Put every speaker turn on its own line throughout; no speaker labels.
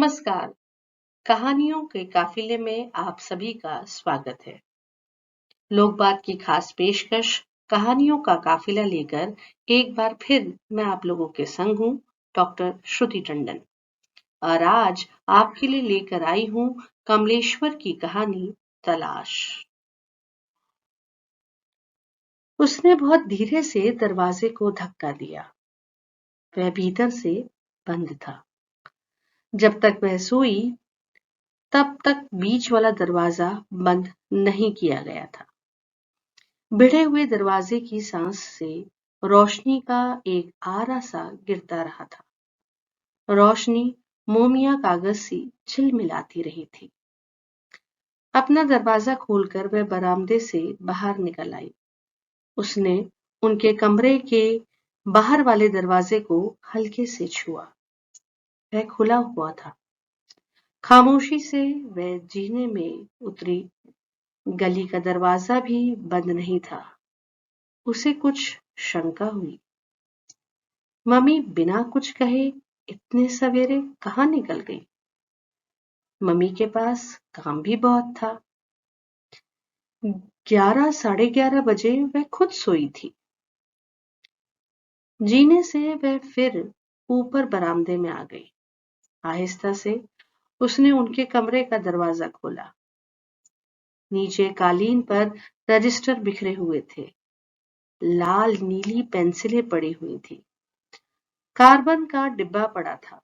नमस्कार। कहानियों के काफिले में आप सभी का स्वागत है। लोकबात की खास पेशकश कहानियों का काफिला लेकर एक बार फिर मैं आप लोगों के संग हूँ, डॉक्टर श्रुति टंडन। और आज आपके लिए लेकर आई हूँ कमलेश्वर की कहानी तलाश। उसने बहुत धीरे से दरवाजे को धक्का दिया। वह भीतर से बंद था। जब तक वह सोई तब तक बीच वाला दरवाजा बंद नहीं किया गया था। भिड़े हुए दरवाजे की सांस से रोशनी का एक आरा सा गिरता रहा था। रोशनी मोमिया कागज सी झिलमिलाती रही थी। अपना दरवाजा खोलकर वह बरामदे से बाहर निकल आई। उसने उनके कमरे के बाहर वाले दरवाजे को हल्के से छुआ। वह खुला हुआ था। खामोशी से वह जीने में उतरी। गली का दरवाजा भी बंद नहीं था। उसे कुछ शंका हुई। मम्मी बिना कुछ कहे इतने सवेरे कहाँ निकल गई? मम्मी के पास काम भी बहुत था। 11 साढ़े 11 बजे वह खुद सोई थी। जीने से वह फिर ऊपर बरामदे में आ गई। आहिस्ता से उसने उनके कमरे का दरवाजा खोला। नीचे कालीन पर रजिस्टर बिखरे हुए थे। लाल नीली पेंसिलें पड़ी हुई थी। कार्बन का डिब्बा पड़ा था।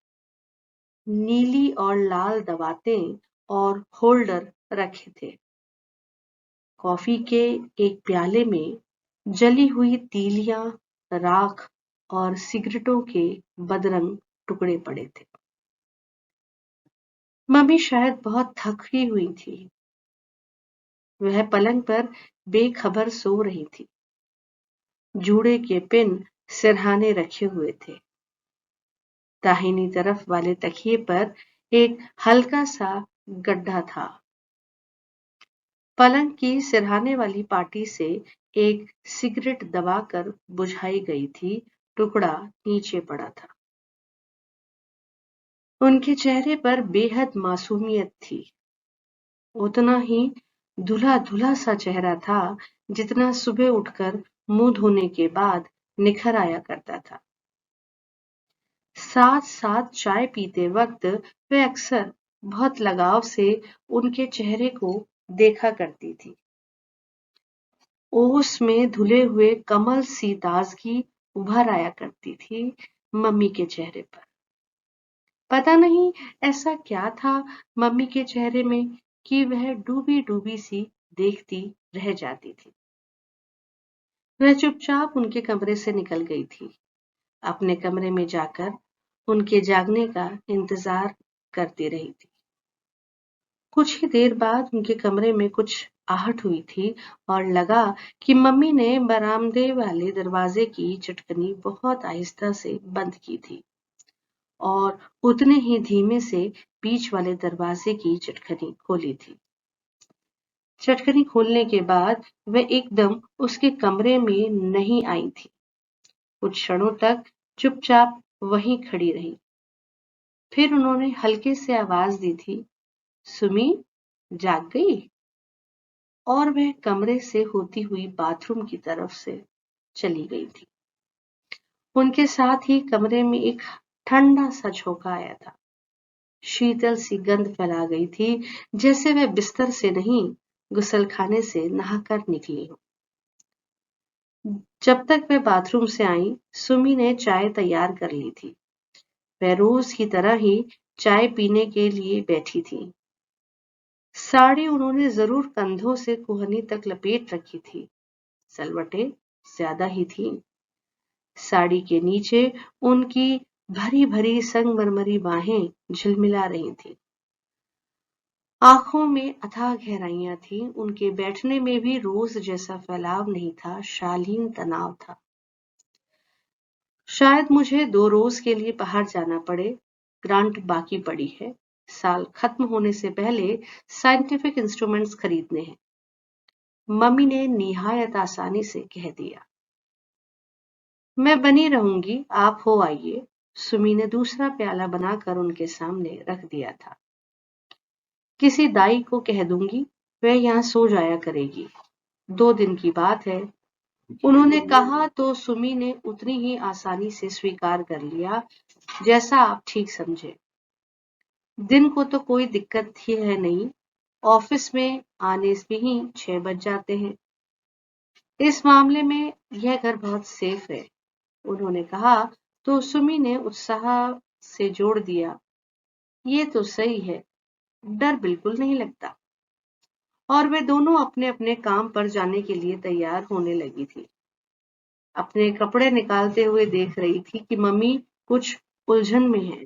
नीली और लाल दवातें और होल्डर रखे थे। कॉफी के एक प्याले में जली हुई तीलियां, राख और सिगरेटों के बदरंग टुकड़े पड़े थे। मम्मी शायद बहुत थकी हुई थी। वह पलंग पर बेखबर सो रही थी। जूड़े के पिन सिरहाने रखे हुए थे। दाहिनी तरफ वाले तकिए पर एक हल्का सा गड्ढा था। पलंग की सिरहाने वाली पाटी से एक सिगरेट दबाकर बुझाई गई थी। टुकड़ा नीचे पड़ा था। उनके चेहरे पर बेहद मासूमियत थी। उतना ही धुला धुला सा चेहरा था जितना सुबह उठकर मुंह धोने के बाद निखर आया करता था। साथ साथ चाय पीते वक्त वह अक्सर बहुत लगाव से उनके चेहरे को देखा करती थी। ओस में धुले हुए कमल सी ताजगी उभर आया करती थी मम्मी के चेहरे पर। पता नहीं ऐसा क्या था मम्मी के चेहरे में कि वह डूबी डूबी सी देखती रह जाती थी। वह चुपचाप उनके कमरे से निकल गई थी। अपने कमरे में जाकर उनके जागने का इंतजार करती रही थी। कुछ ही देर बाद उनके कमरे में कुछ आहट हुई थी और लगा कि मम्मी ने बरामदे वाले दरवाजे की चटकनी बहुत आहिस्ता से बंद की थी और उतने ही धीमे से बीच वाले दरवाजे की चटकनी खोली थी। चटकनी खोलने के बाद वह एकदम उसके कमरे में नहीं आई थी। कुछ क्षणों तक चुपचाप वहीं खड़ी रही। फिर उन्होंने हल्के से आवाज दी थी, सुमी, जाग गई? और वह कमरे से होती हुई बाथरूम की तरफ से चली गई थी। उनके साथ ही कमरे में एक ठंडा सा झोंका आया था। शीतल सी गंध फैला गई थी, जैसे वह बिस्तर से नहीं, गुसलखाने से नहाकर निकली हो। जब तक वह बाथरूम से आई, सुमी ने चाय तैयार कर ली थी। वह रोज की तरह ही चाय पीने के लिए बैठी थी। साड़ी उन्होंने जरूर कंधों से कुहनी तक लपेट रखी थी। सलवटें ज्यादा ही थी। साड़ी के नीचे उनकी भरी भरी संगमरमरी बाहें झिलमिला रही थी। आंखों में अथाह गहराइयां थी। उनके बैठने में भी रोज जैसा फैलाव नहीं था, शालीन तनाव था। शायद मुझे 2 रोज के लिए बाहर जाना पड़े। ग्रांट बाकी पड़ी है। साल खत्म होने से पहले साइंटिफिक इंस्ट्रूमेंट्स खरीदने हैं। मम्मी ने निहायत आसानी से कह दिया। मैं बनी रहूंगी, आप हो आइए। सुमी ने दूसरा प्याला बनाकर उनके सामने रख दिया था। किसी दाई को कह दूंगी, वह यहाँ सो जाया करेगी। 2 दिन की बात है। उन्होंने कहा तो सुमी ने उतनी ही आसानी से स्वीकार कर लिया जैसा आप ठीक समझे। दिन को तो कोई दिक्कत ही है नहीं, ऑफिस में आने में ही 6 बज जाते हैं। इस मामले में यह घर बहुत सेफ है, उन्होंने कहा तो सुमी ने उत्साह से जोड़ दिया, ये तो सही है, डर बिल्कुल नहीं लगता। और वे दोनों अपने अपने काम पर जाने के लिए तैयार होने लगी थी। अपने कपड़े निकालते हुए देख रही थी कि मम्मी कुछ उलझन में है।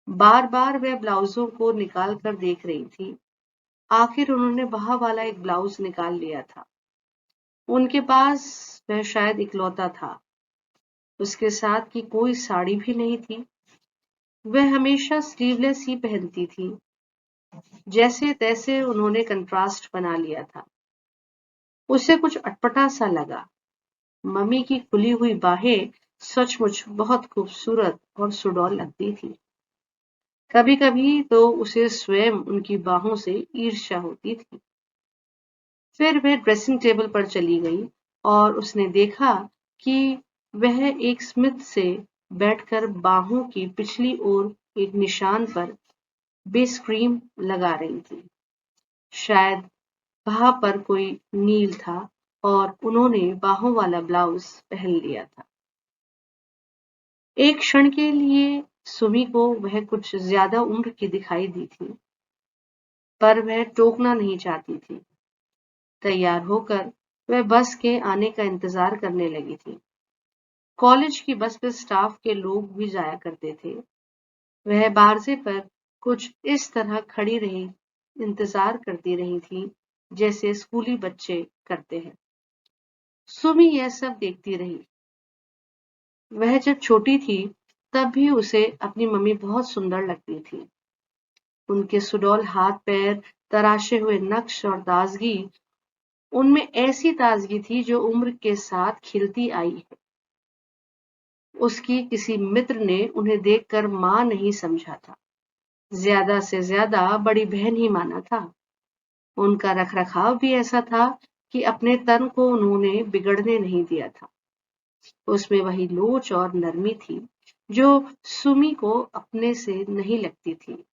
बार बार वह ब्लाउजों को निकाल कर देख रही थी। आखिर उन्होंने बाह वाला एक ब्लाउज निकाल लिया था। उनके पास वह शायद इकलौता था। उसके साथ की कोई साड़ी भी नहीं थी। वह हमेशा स्लीवलेस ही पहनती थी। जैसे तैसे उन्होंने कंट्रास्ट बना लिया था। उसे कुछ अटपटा सा लगा। मम्मी की खुली हुई बाहें सचमुच बहुत खूबसूरत और सुडौल लगती थी। कभी कभी तो उसे स्वयं उनकी बाहों से ईर्ष्या होती थी। फिर वह ड्रेसिंग टेबल पर चली गई और उसने देखा कि वह एक स्मिथ से बैठकर बाहों की पिछली ओर एक निशान पर बेस क्रीम लगा रही थी। शायद बाह पर कोई नील था और उन्होंने बाहों वाला ब्लाउज पहन लिया था। एक क्षण के लिए सुमी को वह कुछ ज्यादा उम्र की दिखाई दी थी, पर वह टोकना नहीं चाहती थी। तैयार होकर वह बस के आने का इंतजार करने लगी थी। कॉलेज की बस में स्टाफ के लोग भी जाया करते थे। वह बारजे पर कुछ इस तरह खड़ी रही, इंतजार करती रही थी जैसे स्कूली बच्चे करते हैं। सुमी यह सब देखती रही। वह जब छोटी थी तब भी उसे अपनी मम्मी बहुत सुंदर लगती थी। उनके सुडौल हाथ पैर, तराशे हुए नक्श और ताजगी, उनमें ऐसी ताजगी थी जो उम्र के साथ खिलती आई है। उसकी किसी मित्र ने उन्हें देखकर मां नहीं समझा था, ज्यादा से ज्यादा बड़ी बहन ही माना था। उनका रखरखाव भी ऐसा था कि अपने तन को उन्होंने बिगड़ने नहीं दिया था। उसमें वही लोच और नरमी थी जो सुमी को अपने से नहीं लगती थी।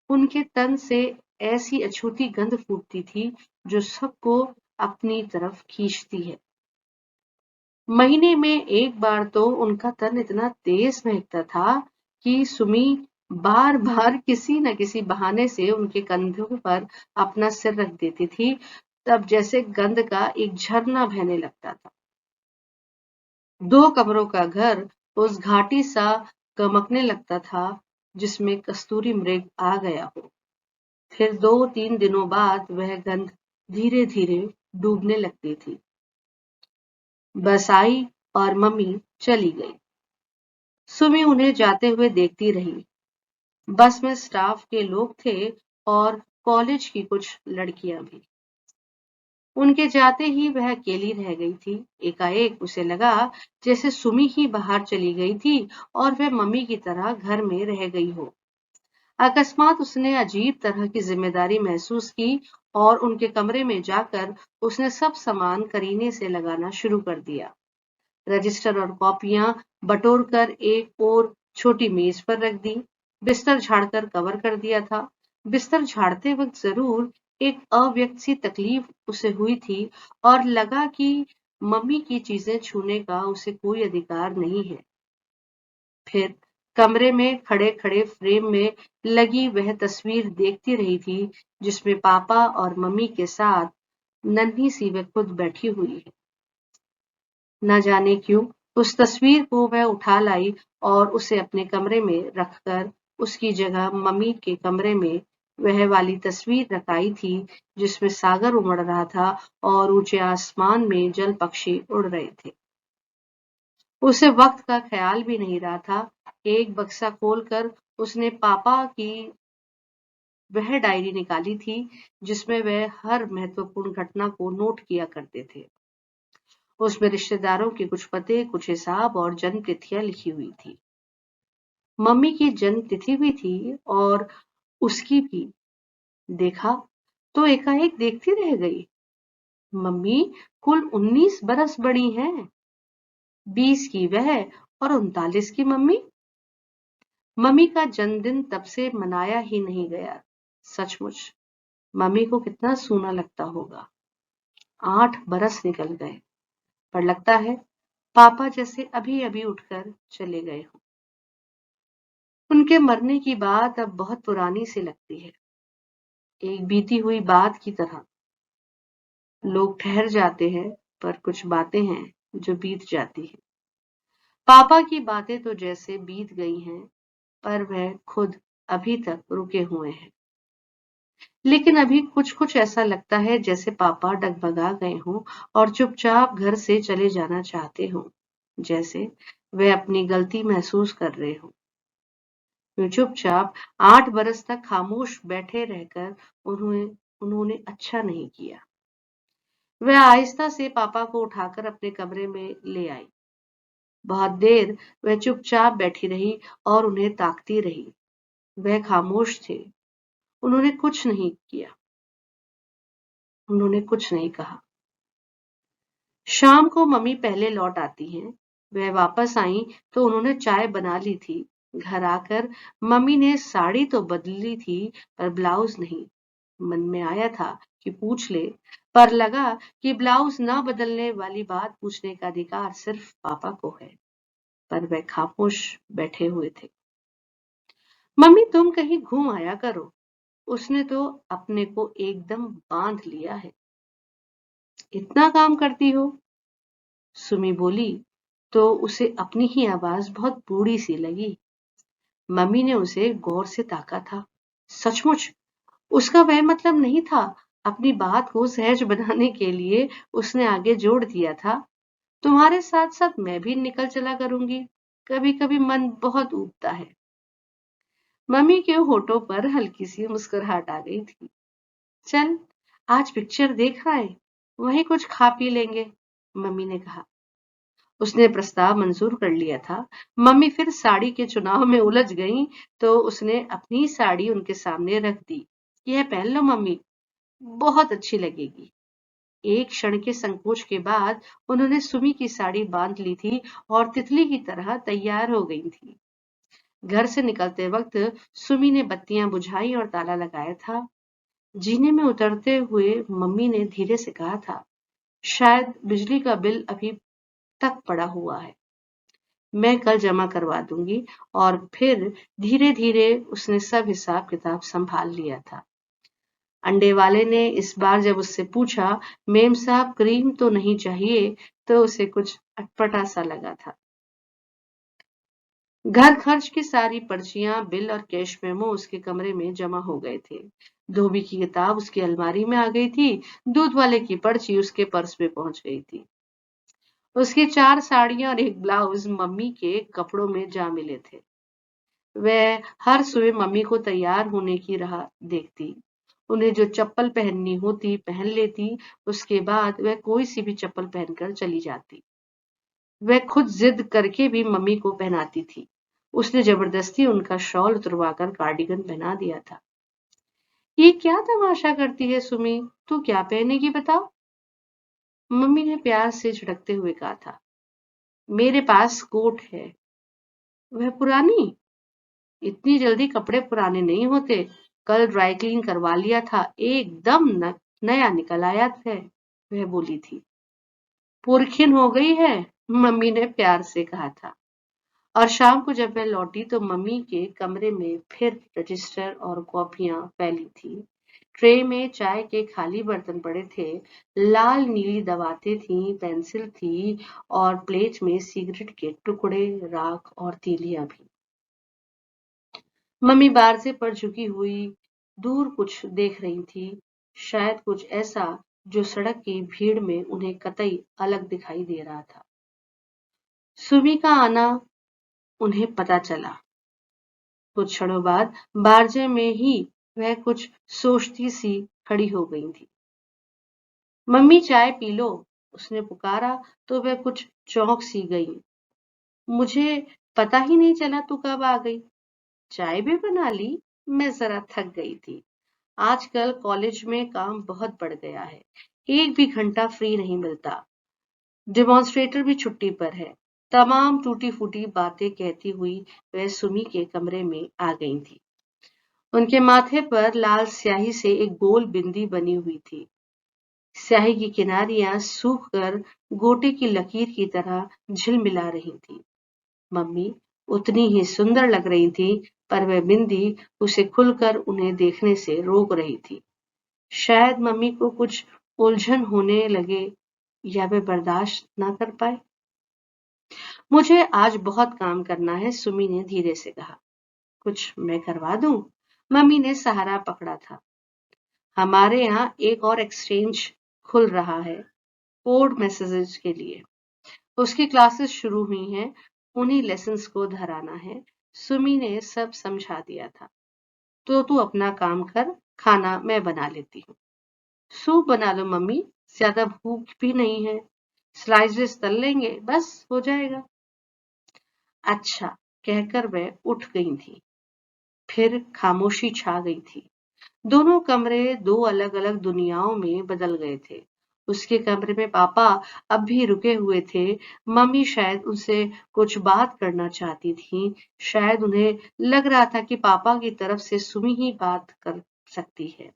उनके तन से ऐसी अछूती गंध फूटती थी जो सबको अपनी तरफ खींचती है। महीने में एक बार तो उनका तन इतना तेज महकता था कि सुमी बार बार किसी न किसी बहाने से उनके कंधों पर अपना सिर रख देती थी, तब जैसे गंध का एक झरना बहने लगता था। 2 कमरों का घर उस घाटी सा गमकने लगता था जिसमें कस्तूरी मृग आ गया हो। फिर 2-3 दिनों बाद वह गंध धीरे धीरे डूबने लगती थी। बस आई और मम्मी चली गई। सुमी उन्हें जाते हुए देखती रही। बस में स्टाफ के लोग थे और कॉलेज की कुछ लड़कियां भी। उनके जाते ही वह अकेली रह गई थी। एकाएक उसे लगा जैसे सुमी ही बाहर चली गई थी और वह मम्मी की तरह घर में रह गई हो। अकस्मात उसने अजीब तरह की जिम्मेदारी महसूस की और उनके कमरे में जाकर उसने सब सामान करीने से लगाना शुरू कर दिया। रजिस्टर और कॉपियां बटोरकर एक और छोटी मेज पर रख दी। बिस्तर झाड़कर कवर कर दिया था। बिस्तर झाड़ते वक्त जरूर एक अव्यक्त सी तकलीफ उसे हुई थी और लगा कि मम्मी की चीजें छूने का उसे कोई अधिकार नहीं है। फिर कमरे में खड़े खड़े फ्रेम में लगी वह तस्वीर देखती रही थी जिसमें पापा और मम्मी के साथ नन्ही सी वह खुद बैठी हुई है। न जाने क्यों उस तस्वीर को वह उठा लाई और उसे अपने कमरे में रखकर उसकी जगह मम्मी के कमरे में वह वाली तस्वीर रखाई थी जिसमें सागर उमड़ रहा था और ऊंचे आसमान में जल पक्षी उड़ रहे थे। उसे वक्त का ख्याल भी नहीं रहा था। एक बक्सा खोलकर उसने पापा की वह डायरी निकाली थी जिसमें वह हर महत्वपूर्ण घटना को नोट किया करते थे। उसमें रिश्तेदारों के कुछ पते, कुछ हिसाब और जन्म तिथियां लिखी हुई थी। मम्मी की जन्म तिथि भी थी और उसकी भी। देखा तो एकाएक देखती रह गई। मम्मी कुल 19 बरस बड़ी हैं। 20 की वह और 39 की मम्मी। मम्मी का जन्मदिन तब से मनाया ही नहीं गया। सचमुच मम्मी को कितना सूना लगता होगा। 8 बरस निकल गए, पर लगता है पापा जैसे अभी अभी उठकर चले गए हों। उनके मरने की बात अब बहुत पुरानी सी लगती है, एक बीती हुई बात की तरह। लोग ठहर जाते हैं, पर कुछ बातें हैं जो बीत जाती हैं। पापा की बातें तो जैसे बीत गई हैं, पर वह खुद अभी तक रुके हुए हैं। लेकिन अभी कुछ कुछ ऐसा लगता है जैसे पापा डगमगा गए हों और चुपचाप घर से चले जाना चाहते हों, जैसे वे अपनी गलती महसूस कर रहे हों। वे चुपचाप 8 बरस तक खामोश बैठे रहकर उन्होंने उन्होंने अच्छा नहीं किया। वह आहिस्ता से पापा को उठाकर अपने कमरे में ले आई। बहुत देर वह चुपचाप बैठी रही और उन्हें ताकती रही। वह खामोश थे। उन्होंने कुछ नहीं किया। उन्होंने कुछ नहीं कहा। शाम को मम्मी पहले लौट आती हैं। वह वापस आई तो उन्होंने चाय बना ली थी। घर आकर मम्मी ने साड़ी तो बदली थी, पर ब्लाउज नहीं। मन में आया था कि पूछ ले, पर लगा कि ब्लाउज न बदलने वाली बात पूछने का अधिकार सिर्फ पापा को है। पर वह खामोश बैठे हुए थे। मम्मी तुम कहीं घूम आया करो। उसने तो अपने को एकदम बांध लिया है। इतना काम करती हो? सुमी बोली तो उसे अपनी ही आवाज बहुत बूढ़ी सी लगी। मम्मी ने उसे गौर से ताका था। सचमुच उसका वह मतलब नहीं था। अपनी बात को सहज बनाने के लिए उसने आगे जोड़ दिया था, तुम्हारे साथ साथ मैं भी निकल चला करूंगी। कभी कभी मन बहुत ऊबता है। मम्मी के होठों पर हल्की सी मुस्कुराहट आ गई थी। चल आज पिक्चर देख आए, वहीं कुछ खा पी लेंगे, मम्मी ने कहा। उसने प्रस्ताव मंजूर कर लिया था। मम्मी फिर साड़ी के चुनाव में उलझ गईं, तो उसने अपनी साड़ी उनके सामने रख दी। यह पहन लो मम्मी, बहुत अच्छी लगेगी। एक क्षण के संकोच के बाद उन्होंने सुमी की साड़ी बांध ली थी और तितली की तरह तैयार हो गई थी। घर से निकलते वक्त सुमी ने बत्तियां बुझाई और ताला लगाया था। जीने में उतरते हुए मम्मी ने धीरे से कहा था, शायद बिजली का बिल अभी तक पड़ा हुआ है, मैं कल जमा करवा दूंगी। और फिर धीरे धीरे उसने सब हिसाब किताब संभाल लिया था। अंडे वाले ने इस बार जब उससे पूछा, मेम साहब क्रीम तो नहीं चाहिए, तो उसे कुछ अटपटा सा लगा था। घर खर्च की सारी पर्चियां, बिल और कैश मेमो उसके कमरे में जमा हो गए थे। धोबी की किताब उसकी अलमारी में आ गई थी। दूध वाले की पर्ची उसके पर्स में पहुंच गई थी। उसकी 4 साड़ियां और एक ब्लाउज मम्मी के कपड़ों में जा मिले थे। वह हर सुबह मम्मी को तैयार होने की राह देखती। उन्हें जो चप्पल पहननी होती पहन लेती। उसके बाद वह कोई सी भी चप्पल पहनकर चली जाती। वह खुद जिद करके भी मम्मी को पहनाती थी। उसने जबरदस्ती उनका शॉल उतरवाकर कार्डिगन पहना दिया था। ये क्या तमाशा करती है सुमी, तू क्या पहनेगी बताओ? मम्मी ने प्यार से झिड़कते हुए कहा था। मेरे पास कोट है। वह पुरानी? इतनी जल्दी कपड़े पुराने नहीं होते। कल ड्राई क्लीन करवा लिया था, एकदम नया निकल आया है, वह बोली थी। पुरखिन हो गई है, मम्मी ने प्यार से कहा था। और शाम को जब मैं लौटी तो मम्मी के कमरे में फिर रजिस्टर और कॉपियां फैली थी। ट्रे में चाय के खाली बर्तन पड़े थे। लाल नीली दवातें थी, पेंसिल थी और प्लेट में सिगरेट के टुकड़े, राख और तीलियां भी। मम्मी बारसे पर झुकी हुई दूर कुछ देख रही थी, शायद कुछ ऐसा जो सड़क की भीड़ में उन्हें कतई अलग दिखाई दे रहा था। सुमी का आना उन्हें पता चला। कुछ क्षणों बाद बारजे में ही वह कुछ सोचती सी खड़ी हो गई थी। मम्मी चाय पी लो, उसने पुकारा तो वह कुछ चौंक सी गई। मुझे पता ही नहीं चला तू कब आ गई। चाय भी बना ली। मैं जरा थक गई थी। आजकल कॉलेज में काम बहुत बढ़ गया है। एक भी घंटा फ्री नहीं मिलता। डेमोन्स्ट्रेटर भी छुट्टी पर है। तमाम टूटी फूटी बातें कहती हुई वह सुमी के कमरे में आ गई थी। उनके माथे पर लाल स्याही से एक गोल बिंदी बनी हुई थी। स्याही की किनारियां सूख कर गोटे की लकीर की तरह झिलमिला रही थी। मम्मी उतनी ही सुंदर लग रही थी, पर वह बिंदी उसे खुलकर उन्हें देखने से रोक रही थी। शायद मम्मी को कुछ उलझन होने लगे या वे बर्दाश्त ना कर पाए। मुझे आज बहुत काम करना है, सुमी ने धीरे से कहा। कुछ मैं करवा दूं? मम्मी ने सहारा पकड़ा था। हमारे यहाँ एक और एक्सचेंज खुल रहा है, कोड मैसेजेस के लिए। उसकी क्लासेस शुरू हुई हैं, उन्हीं लेसन्स को धराना है। सुमी ने सब समझा दिया था। तो तू अपना काम कर, खाना मैं बना लेती हूँ। सूप बना लो मम्मी, ज्यादा भूख भी नहीं है। स्लाइसेस तल लेंगे, बस हो जाएगा। अच्छा, कहकर वह उठ गई थी। फिर खामोशी छा गई थी। दोनों कमरे दो अलग-अलग दुनियाओं में बदल गए थे। उसके कमरे में पापा अब भी रुके हुए थे। मम्मी शायद उनसे कुछ बात करना चाहती थी। शायद उन्हें लग रहा था कि पापा की तरफ से सुमी ही बात कर सकती है।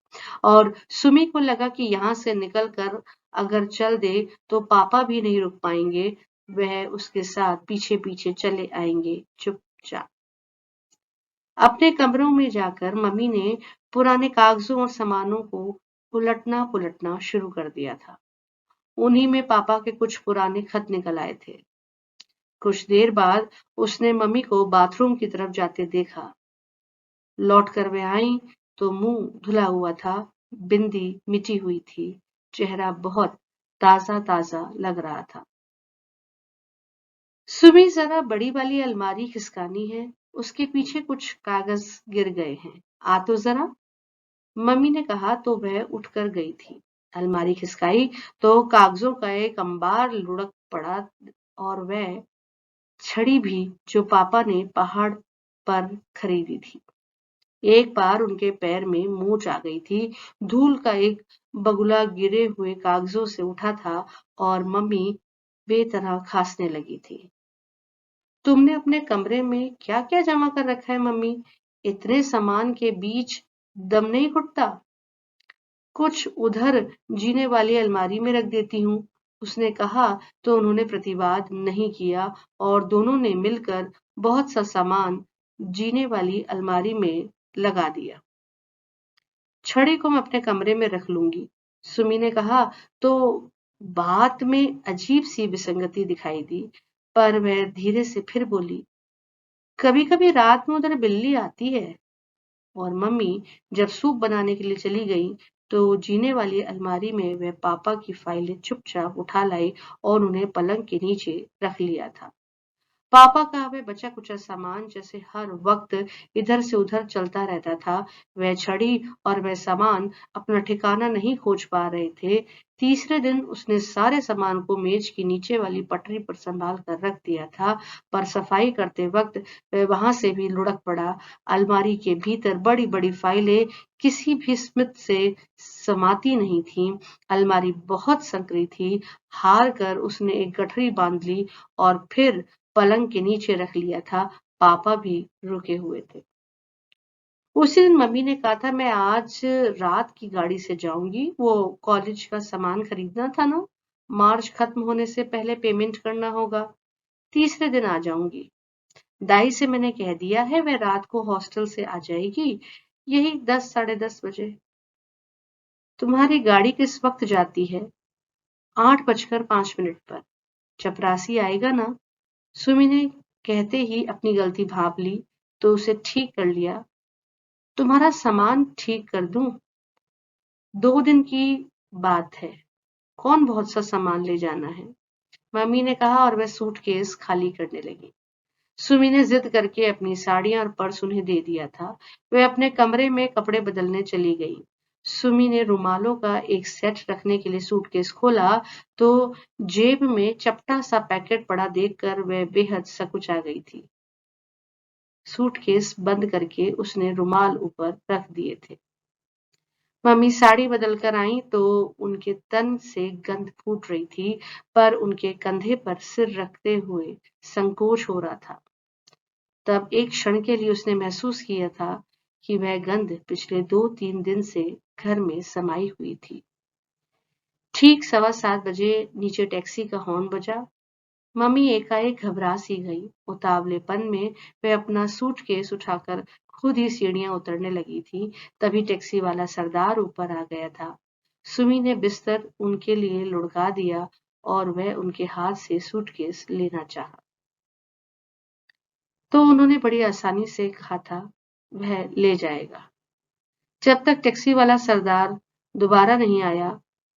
और सुमी को लगा कि यहाँ से निकल कर अगर चल दे तो पापा भी नहीं रुक पाएंगे। वह उसके साथ पीछे-पीछे चले आएंगे चुपचाप। अपने कमरों में जाकर मम्मी ने पुराने कागजों और सामानों को उलटना पुलटना शुरू कर दिया था। उन्हीं में पापा के कुछ पुराने खत निकल आए थे। कुछ देर बाद उसने मम्मी को बाथरूम की तरफ जाते देखा। लौट कर वे आई तो मुंह धुला हुआ था, बिंदी मिटी हुई थी, चेहरा बहुत ताजा ताजा लग रहा था। सुबह जरा बड़ी वाली अलमारी खिसकानी है, उसके पीछे कुछ कागज गिर गए हैं, आ तो जरा। मम्मी ने कहा तो वह उठकर गई थी। अलमारी खिसकाई तो कागजों का एक अंबार लुढ़क पड़ा और वह छड़ी भी जो पापा ने पहाड़ पर खरीदी थी। एक बार उनके पैर में मोच आ गई थी। धूल का एक बगुला गिरे हुए कागजों से उठा था और मम्मी बेतरह खांसने लगी थी। तुमने अपने कमरे में क्या क्या जमा कर रखा है मम्मी? इतने सामान के बीच दम नहीं घुटता। कुछ उधर जीने वाली अलमारी में रख देती हूँ, उसने कहा तो उन्होंने प्रतिवाद नहीं किया और दोनों ने मिलकर बहुत सा सामान जीने वाली अलमारी में लगा दिया। छड़ी को मैं अपने कमरे में रख लूंगी, सुमी ने कहा तो बात में अजीब सी विसंगति दिखाई दी, पर वह धीरे से फिर बोली, कभी कभी रात में उधर बिल्ली आती है। और मम्मी जब सूप बनाने के लिए चली गई तो जीने वाली अलमारी में वह पापा की फाइलें चुपचाप उठा लाई और उन्हें पलंग के नीचे रख लिया था। पापा का वह बचा कुचा सामान जैसे हर वक्त इधर से उधर चलता रहता था। वह छड़ी और वह सामान अपना ठिकाना नहीं खोज पा रहे थे। तीसरे दिन उसने सारे सामान को मेज की नीचे वाली पटरी पर संभाल कर रख दिया था, पर सफाई करते वक्त वह वहां से भी लुढ़क पड़ा। अलमारी के भीतर बड़ी बड़ी फाइलें किसी भी स्मित से समाती नहीं थीं। अलमारी बहुत संकरी थी। हार कर उसने एक गठरी बांध ली और फिर पलंग के नीचे रख लिया था। पापा भी रुके हुए थे। उसी दिन मम्मी ने कहा था मैं आज रात की गाड़ी से जाऊंगी, वो कॉलेज का सामान खरीदना था ना, मार्च खत्म होने से पहले पेमेंट करना होगा। तीसरे दिन आ जाऊंगी। दाई से मैंने कह दिया है वह रात को हॉस्टल से आ जाएगी, यही 10 साढ़े 10 बजे। तुम्हारी गाड़ी किस वक्त जाती है? 8:05 पर। चपरासी आएगा ना? सुमी ने कहते ही अपनी गलती भाप ली तो उसे ठीक कर लिया। तुम्हारा सामान ठीक कर दूं? 2 दिन की बात है। कौन बहुत सा सामान ले जाना है? मम्मी ने कहा और वह सूटकेस खाली करने लगी। सुमी ने जिद करके अपनी साड़ियां और पर्स उन्हें दे दिया था। वह अपने कमरे में कपड़े बदलने चली गई। सुमी ने रुमालों का एक सेट रखने के लिए सूटकेस खोला तो जेब में चपटा सा पैकेट पड़ा देखकर वह बेहद सकुचा गई थी। सूटकेस बंद करके उसने रुमाल ऊपर रख दिए थे। मम्मी साड़ी बदल कर आई तो उनके तन से गंध फूट रही थी, पर उनके कंधे पर सिर रखते हुए संकोच हो रहा था। तब एक क्षण के लिए उसने महसूस किया था कि वह गंध पिछले 2-3 दिन से घर में समाई हुई थी। ठीक 7:15 बजे नीचे टैक्सी का हॉर्न बजा। मम्मी एकाएक घबरा सी गई। उतावलेपन में वह अपना सूटकेस उठाकर खुद ही सीढ़ियां उतरने लगी थी। तभी टैक्सी वाला सरदार ऊपर आ गया था। सुमी ने बिस्तर उनके लिए लुढ़का दिया और वह उनके हाथ से सूटकेस लेना चाहा, तो उन्होंने बड़ी आसानी से कहा था, वह ले जाएगा। जब तक टैक्सी वाला सरदार दोबारा नहीं आया,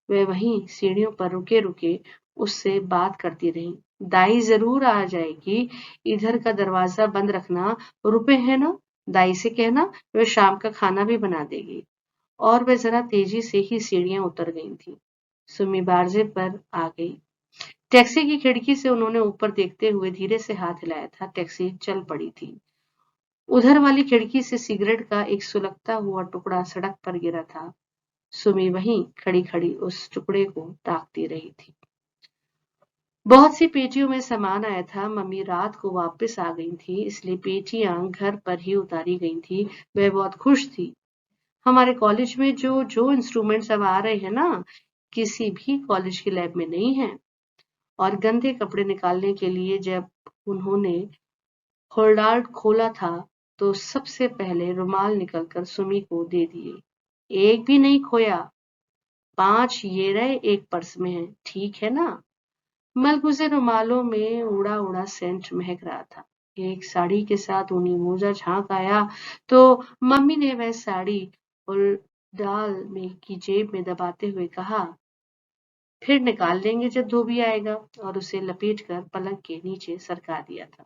वह वहीं सीढ़ियों पर रुके-रुके उससे बात करती रही। दाई जरूर आ जाएगी, इधर का दरवाजा बंद रखना, रुपए है ना, दाई से कहना वह शाम का खाना भी बना देगी। और वह जरा तेजी से ही सीढ़ियां उतर गई थी। सुमी बारजे पर आ गई। टैक्सी की खिड़की से उन्होंने ऊपर देखते हुए धीरे से हाथ हिलाया था। टैक्सी चल पड़ी थी। उधर वाली खिड़की से सिगरेट का एक सुलगता हुआ टुकड़ा सड़क पर गिरा था। सुमी वहीं खड़ी-खड़ी उस टुकड़े को ताकती रही थी। बहुत सी पेटियों में सामान आया था। मम्मी रात को वापस आ गई थी, इसलिए पेटियां घर पर ही उतारी गई थी। वह बहुत खुश थी। हमारे कॉलेज में जो जो इंस्ट्रूमेंट्स अब आ रहे हैं ना, किसी भी कॉलेज की लैब में नहीं है। और गंदे कपड़े निकालने के लिए जब उन्होंने होल्डार्ड खोला था, तो सबसे पहले रुमाल निकलकर सुमी को दे दिए। एक भी नहीं खोया, 5 ये रहे, एक पर्स में है, ठीक है ना? मलगूजे रुमालों में उड़ा उड़ा सेंट महक रहा था। एक साड़ी के साथ ऊनी मोजा झांक आया तो मम्मी ने वह साड़ी डाल में की जेब में दबाते हुए कहा, फिर निकाल लेंगे जब धोबी आएगा, और उसे लपेटकर पलंग के नीचे सरका दिया था।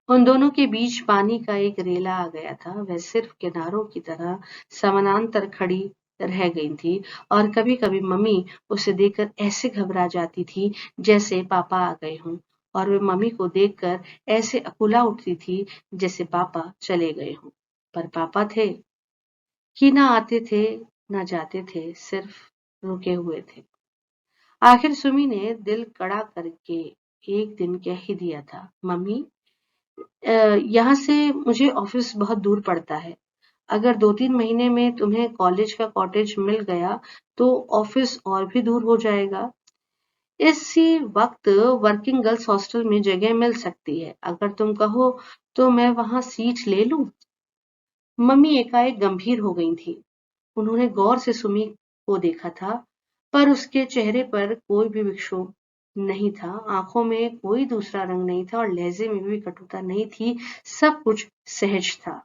उन दोनों के बीच पानी का एक रेला आ गया था। वह सिर्फ किनारों की तरह समानांतर खड़ी रह गई थी और कभी-कभी मम्मी उसे देखकर ऐसे घबरा जाती थी जैसे पापा आ गए हों, और वह मम्मी को देखकर ऐसे अकुला उठती थी जैसे पापा चले गए हों। पर पापा थे कि ना आते थे, ना जाते थे, सिर्फ रुके हुए थे। आखिर सुमी ने दिल कड़ा करके एक दिन कह ही दिया था, मम्मी, यहाँ से मुझे ऑफिस बहुत दूर पड़ता है। अगर 2-3 महीने में तुम्हें कॉलेज का कॉटेज मिल गया, तो ऑफिस और भी दूर हो जाएगा। इसी वक्त वर्किंग गर्ल्स हॉस्टल में जगह मिल सकती है। अगर तुम कहो, तो मैं वहाँ सीट ले लूँ। मम्मी एकाएक गंभीर हो गई थी। उन्होंने गौर से सुमी को देखा था, पर उसके चेहरे पर कोई भी विक्षोभ नहीं था, आंखों में कोई दूसरा रंग नहीं था और लहजे में भी कटुता नहीं थी। सब कुछ सहज था।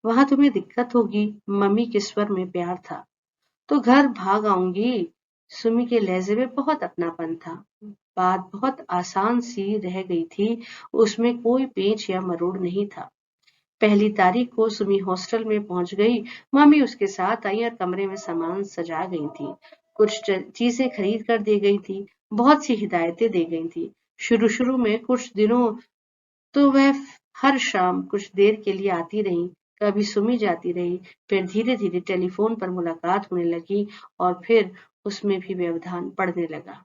वहां तुम्हें दिक्कत होगी, मम्मी के स्वर में प्यार था। तो घर भाग आऊंगी। सुमी के लहजे में बहुत अपनापन था। बात बहुत आसान सी रह गई थी, उसमें कोई पेच या मरोड़ नहीं था। 1 तारीख को सुमी हॉस्टल में पहुंच गई। मम्मी उसके साथ आई और कमरे में सामान सजा गई थी। कुछ चीजें खरीद कर दे गई थी। बहुत सी हिदायतें दे गई थी। शुरू शुरू में कुछ दिनों तो वह हर शाम कुछ देर के लिए आती रही, कभी सुमी जाती रही, फिर धीरे धीरे टेलीफोन पर मुलाकात होने लगी और फिर उसमें भी व्यवधान पड़ने लगा।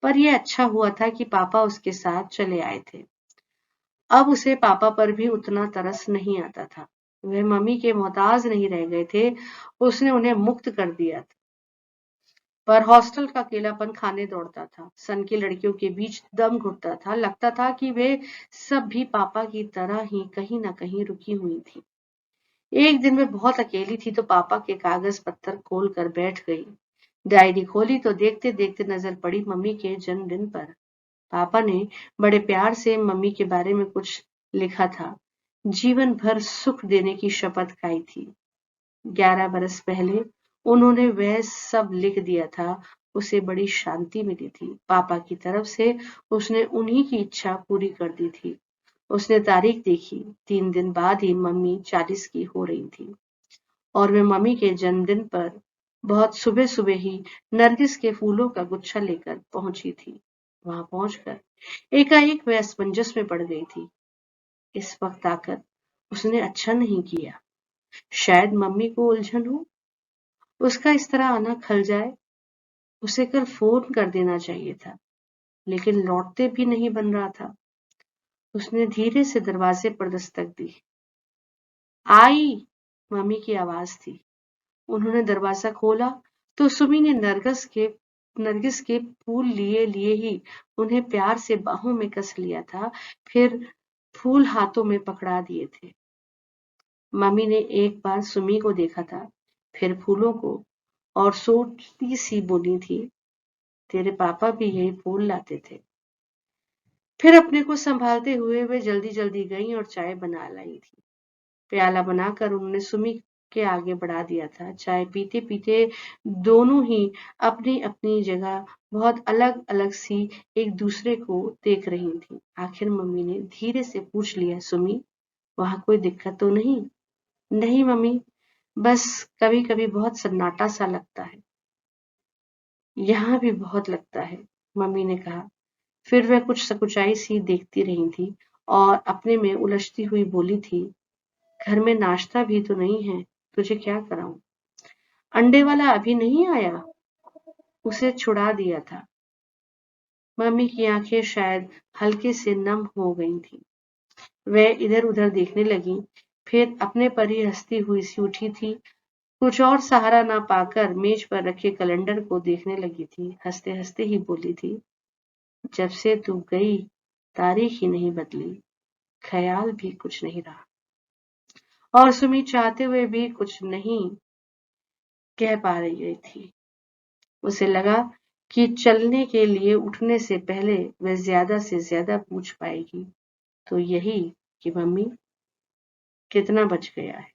पर यह अच्छा हुआ था कि पापा उसके साथ चले आए थे। अब उसे पापा पर भी उतना तरस नहीं आता था। वह मम्मी के मोहताज नहीं रह गए थे, उसने उन्हें मुक्त कर दिया था। पर हॉस्टल का अकेलापन खाने दौड़ता था। सन की लड़कियों के बीच दम घुटता था। लगता था कि वे सब भी पापा की तरह ही कहीं न कहीं रुकी हुई थी। एक दिन मैं बहुत अकेली थी तो पापा के कागज पत्तर खोल कर बैठ गई। डायरी खोली तो देखते-देखते नजर पड़ी मम्मी के जन्मदिन पर। पापा ने बड़े प्यार से मम्मी के बारे में कुछ लिखा था। जीवन भर सुख देने की शपथ खाई थी। 11 बरस पहले उन्होंने वह सब लिख दिया था। उसे बड़ी शांति मिली थी। पापा की तरफ से उसने उन्हीं की इच्छा पूरी कर दी थी। उसने तारीख देखी। 3 दिन बाद ही मम्मी 40 की हो रही थी और वे मम्मी के जन्मदिन पर बहुत सुबह-सुबह ही नरगिस के फूलों का गुच्छा लेकर पहुंची थी। वहां पहुंचकर एकाएक वह असमंजस में पड़ गई थी। इस वक्त आकर उसने अच्छा नहीं किया। शायद मम्मी को उलझन हो, उसका इस तरह आना खल जाए। उसे कल फोन कर देना चाहिए था, लेकिन लौटते भी नहीं बन रहा था। उसने धीरे से दरवाजे पर दस्तक दी। आई, मम्मी की आवाज थी। उन्होंने दरवाजा खोला तो सुमी ने नरगिस के फूल लिए लिए ही उन्हें प्यार से बाहों में कस लिया था, फिर फूल हाथों में पकड़ा दिए थे। मम्मी ने एक बार सुमी को देखा था, फिर फूलों को, और सोचती सी बोली थी, तेरे पापा भी यही फूल लाते थे। फिर अपने को संभालते हुए वे जल्दी जल्दी गईं और चाय बना लाई थी। प्याला बनाकर उन्होंने सुमी के आगे बढ़ा दिया था। चाय पीते पीते दोनों ही अपनी अपनी जगह बहुत अलग अलग सी एक दूसरे को देख रही थी। आखिर मम्मी ने धीरे से पूछ लिया, सुमी, वहां कोई दिक्कत तो नहीं? नहीं मम्मी, बस कभी कभी बहुत सन्नाटा सा लगता है। यहाँ भी बहुत लगता है, मम्मी ने कहा। फिर वह कुछ सकुचाई सी देखती रही थी और अपने में उलझती हुई बोली थी, घर में नाश्ता भी तो नहीं है, तुझे क्या कराऊं? अंडे वाला अभी नहीं आया? उसे छुड़ा दिया था। मम्मी की आंखें शायद हल्के से नम हो गई थी। वह इधर उधर देखने लगी, फिर अपने पर ही हंसती हुई सी उठी थी। कुछ और सहारा ना पाकर मेज पर रखे कैलेंडर को देखने लगी थी। हंसते हंसते ही बोली थी, जब से तू गई तारीख ही नहीं बदली, ख्याल भी कुछ नहीं रहा। और सुमी चाहते हुए भी कुछ नहीं कह पा रही थी। उसे लगा कि चलने के लिए उठने से पहले वह ज्यादा से ज्यादा पूछ पाएगी, तो यही कि मम्मी कितना बच गया है।